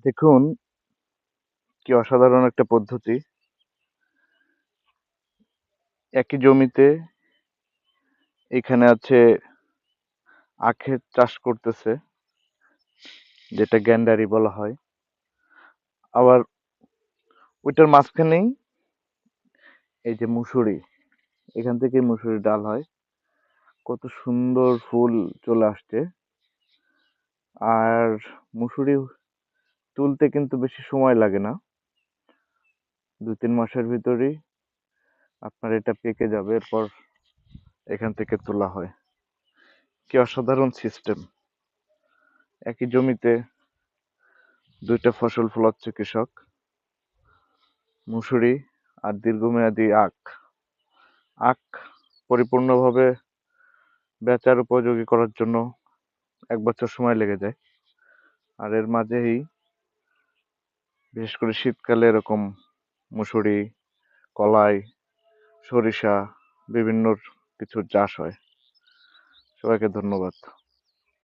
দেখুন, কি অসাধারণ একটা পদ্ধতি। একই জমিতে এখানে আছে আখের চাষ করতেছে, যেটা গ্যান্ডারি বলা হয়। আবার ওইটার মাঝখানেই এই যে মুসুরি, এখান থেকেই মুসুরির ডাল হয়। কত সুন্দর ফুল চলে আসছে। আর মুসুরি তুলতে কিন্তু বেশি সময় লাগে না। ২-৩ মাসের ভিতরেই আপনার এটা পেকে যাবে। এরপর এখান থেকে তোলা হয়। কি অসাধারণ সিস্টেম! একই জমিতে ২ টা ফসল ফলাচ্ছে কৃষক। মুসুরি আর দীর্ঘমেয়াদী আখ। আখ পরিপূর্ণভাবে বেচার উপযোগী করার জন্য ১ বছর সময় লেগে যায়। আর এর মাঝেই বিশেষ করে শীতকালে এরকম মুসুরি, কলাই, সরিষা বিভিন্ন কিছুর চাষ হয়। সবাইকে ধন্যবাদ।